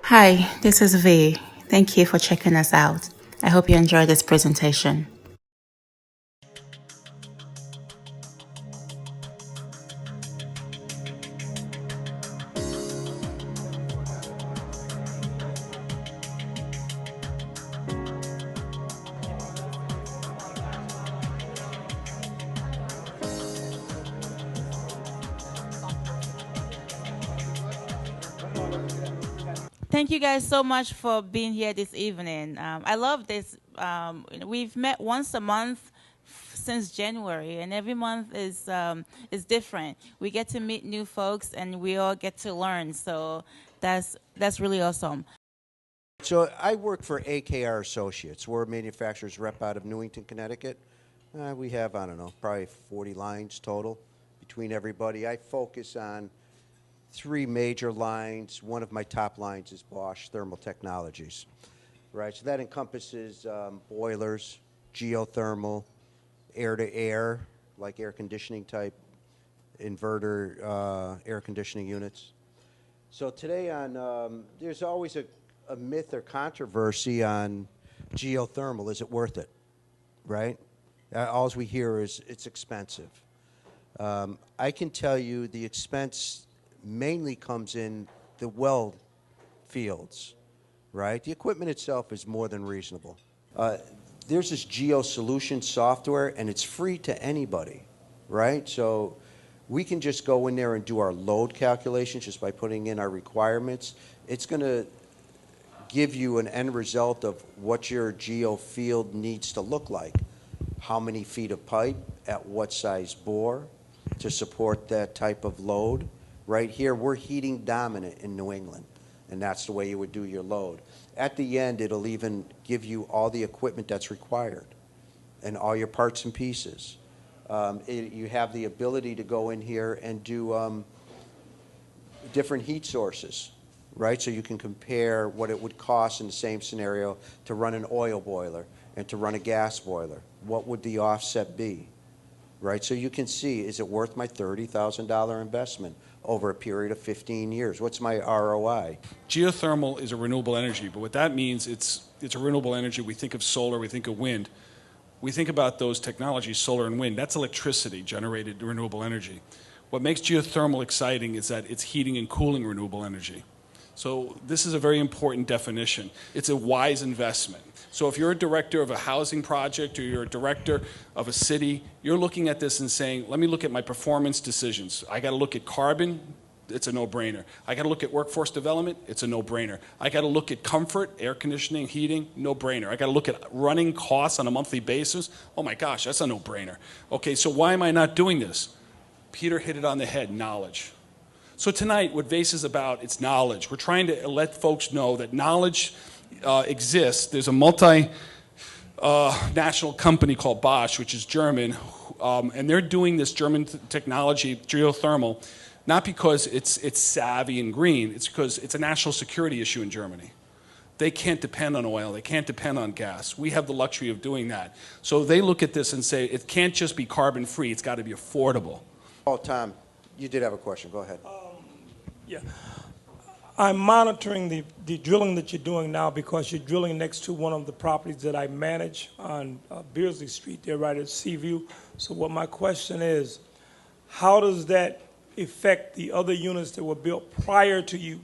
Hi, this is V. Thank you for checking us out. I hope you enjoyed this presentation. Thank you guys so much for being here this evening. I love this. We've met once a month since January, and every month is different. We get to meet new folks, and we all get to learn. So that's really awesome. So I work for AKR Associates. We're a manufacturer's rep out of Newington, Connecticut. We have, I don't know, probably 40 lines total between everybody. I focus on three major lines. One of my top lines is Bosch Thermal Technologies, right? So that encompasses boilers, geothermal, air-to-air, like air conditioning type, inverter air conditioning units. So today there's always a myth or controversy on geothermal. Is it worth it, right? All we hear is it's expensive. I can tell you the expense mainly comes in the well fields, right? The equipment itself is more than reasonable. There's this GeoSolution software, and it's free to anybody, right? So we can just go in there and do our load calculations just by putting in our requirements. It's going to give you an end result of what your geo field needs to look like. How many feet of pipe, at what size bore to support that type of load. Right here, we're heating dominant in New England, and that's the way you would do your load. At the end, it'll even give you all the equipment that's required and all your parts and pieces. You have the ability to go in here and do different heat sources, right? So you can compare what it would cost in the same scenario to run an oil boiler and to run a gas boiler. What would the offset be, right? So you can see, is it worth my $30,000 investment over a period of 15 years? What's my ROI? Geothermal is a renewable energy, but what that means, it's a renewable energy. We think of solar, we think of wind. We think about those technologies, solar and wind. That's electricity generated renewable energy. What makes geothermal exciting is that it's heating and cooling renewable energy. So this is a very important definition. It's a wise investment. So if you're a director of a housing project or you're a director of a city, you're looking at this and saying, let me look at my performance decisions. I got to look at carbon. It's a no-brainer. I got to look at workforce development. It's a no-brainer. I got to look at comfort, air conditioning, heating, no-brainer. I got to look at running costs on a monthly basis. Oh my gosh, that's a no-brainer. Okay, so why am I not doing this? Peter hit it on the head, knowledge. So tonight, what VASE is about, it's knowledge. We're trying to let folks know that knowledge exists. There's a national company called Bosch, which is German, and they're doing this German technology, geothermal, not because it's savvy and green. It's because it's a national security issue in Germany. They can't depend on oil. They can't depend on gas. We have the luxury of doing that. So they look at this and say, it can't just be carbon-free. It's got to be affordable. Oh, Tom, you did have a question. Go ahead. Yeah. I'm monitoring the drilling that you're doing now because you're drilling next to one of the properties that I manage on Beardsley Street there right at Seaview. So what my question is, how does that affect the other units that were built prior to you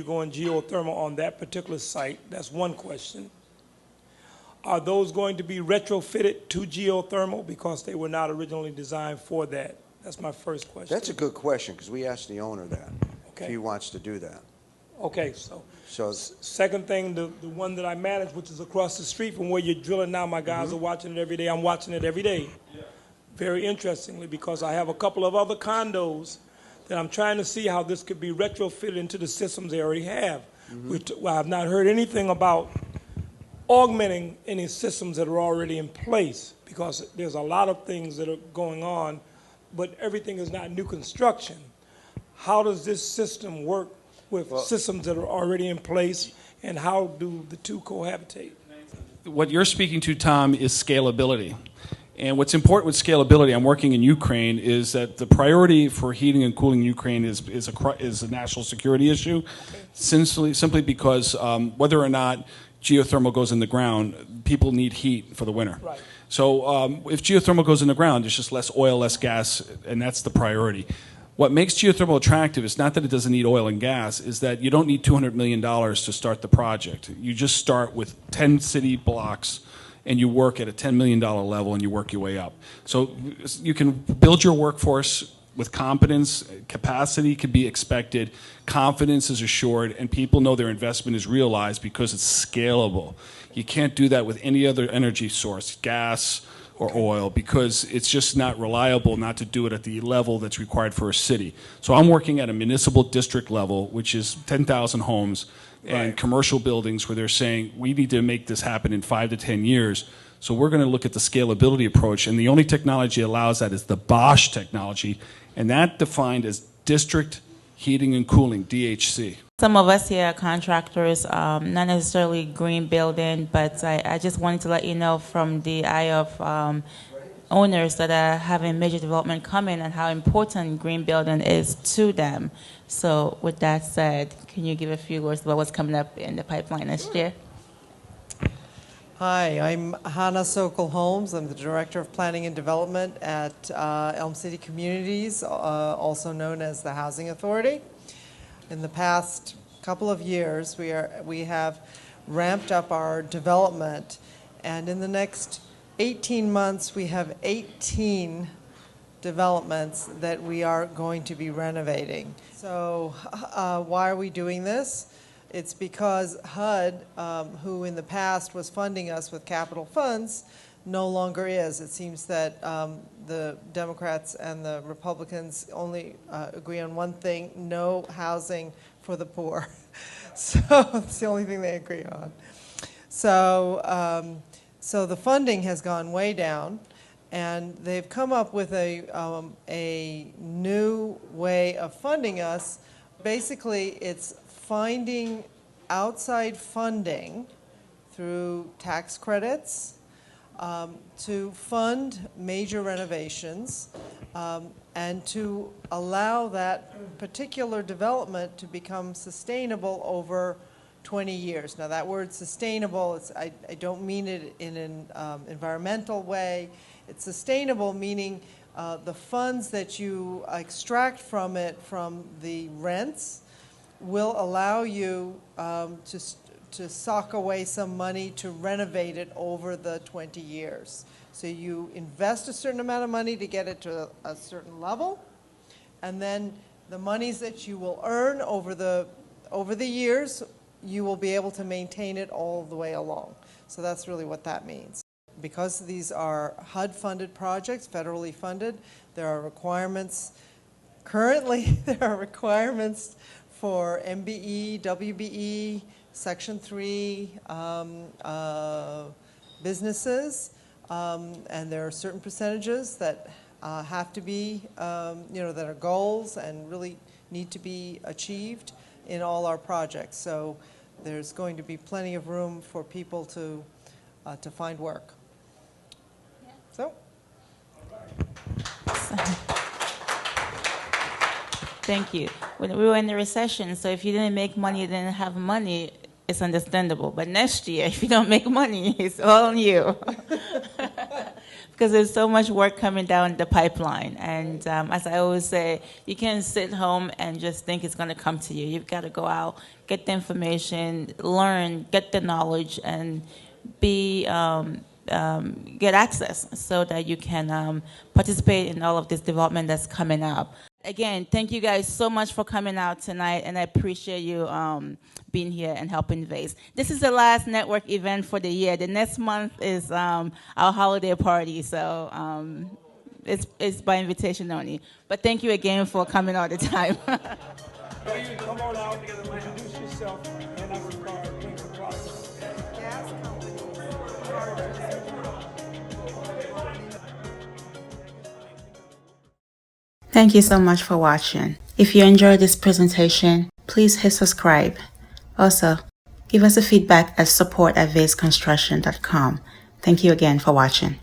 going geothermal on that particular site? That's one question. Are those going to be retrofitted to geothermal because they were not originally designed for that? That's my first question. That's a good question because we asked the owner that. Okay. If he wants to do that. Okay, so second thing, the one that I manage, which is across the street from where you're drilling now, my guys are watching it every day. I'm watching it every day. Yeah. Very interestingly, because I have a couple of other condos that I'm trying to see how this could be retrofitted into the systems they already have. Well, I've not heard anything about augmenting any systems that are already in place because there's a lot of things that are going on, but everything is not new construction. How does this system work with systems that are already in place, and how do the two cohabitate? What you're speaking to, Tom, is scalability. And what's important with scalability, I'm working in Ukraine, is that the priority for heating and cooling Ukraine is a national security issue, simply because whether or not geothermal goes in the ground, people need heat for the winter. Right. So if geothermal goes in the ground, there's just less oil, less gas, and that's the priority. What makes geothermal attractive is not that it doesn't need oil and gas, is that you don't need $200 million to start the project. You just start with 10 city blocks, and you work at a $10 million level, and you work your way up. So you can build your workforce with competence. Capacity can be expected, confidence is assured, and people know their investment is realized because it's scalable. You can't do that with any other energy source, gas or oil, because it's just not reliable not to do it at the level that's required for a city. So I'm working at a municipal district level, which is 10,000 homes and commercial buildings, where they're saying, we need to make this happen in 5 to 10 years. So we're going to look at the scalability approach, and the only technology that allows that is the Bosch technology, and that defined as district heating and cooling, DHC. Some of us here are contractors, not necessarily green building, but I just wanted to let you know from the eye of owners that are having major development coming and how important green building is to them. So with that said, can you give a few words about what's coming up in the pipeline next year? Hi, I'm Hannah Sokol Holmes. I'm the Director of Planning and Development at Elm City Communities, also known as the Housing Authority. In the past couple of years, we have ramped up our development, and in the next 18 months, we have 18 developments that we are going to be renovating. So why are we doing this? It's because HUD, who in the past was funding us with capital funds, no longer is. It seems that the Democrats and the Republicans only agree on one thing: no housing for the poor. So it's the only thing they agree on. So, so the funding has gone way down, and they've come up with a new way of funding us. Basically, it's finding outside funding through tax credits to fund major renovations and to allow that particular development to become sustainable over 20 years. Now that word sustainable, I don't mean it in an environmental way. It's sustainable meaning the funds that you extract from it, from the rents, will allow you to sock away some money to renovate it over the 20 years. So you invest a certain amount of money to get it to a certain level, and then the monies that you will earn over the years, you will be able to maintain it all the way along. So that's really what that means. Because these are HUD-funded projects, federally funded, there are requirements. Currently, there are requirements for MBE, WBE, Section 3 businesses, and there are certain percentages that have to be, that are goals and really need to be achieved in all our projects. So there's going to be plenty of room for people to find work. So. Thank you. When we were in the recession, so if you didn't make money, you didn't have money, it's understandable. But next year, if you don't make money, it's all on you. Because there's so much work coming down the pipeline. And as I always say, you can't sit home and just think it's going to come to you. You've got to go out, get the information, learn, get the knowledge, and get access so that you can participate in all of this development that's coming up. Again, thank you guys so much for coming out tonight, and I appreciate you being here and helping VASE. This is the last network event for the year. The next month is our holiday party, so it's by invitation only. But thank you again for coming all the time. Come on out, introduce yourself, and I will start doing the process. Gas companies. Thank you so much for watching. If you enjoyed this presentation, please hit subscribe. Also, give us a feedback at support@vaseconstruction.com. Thank you again for watching.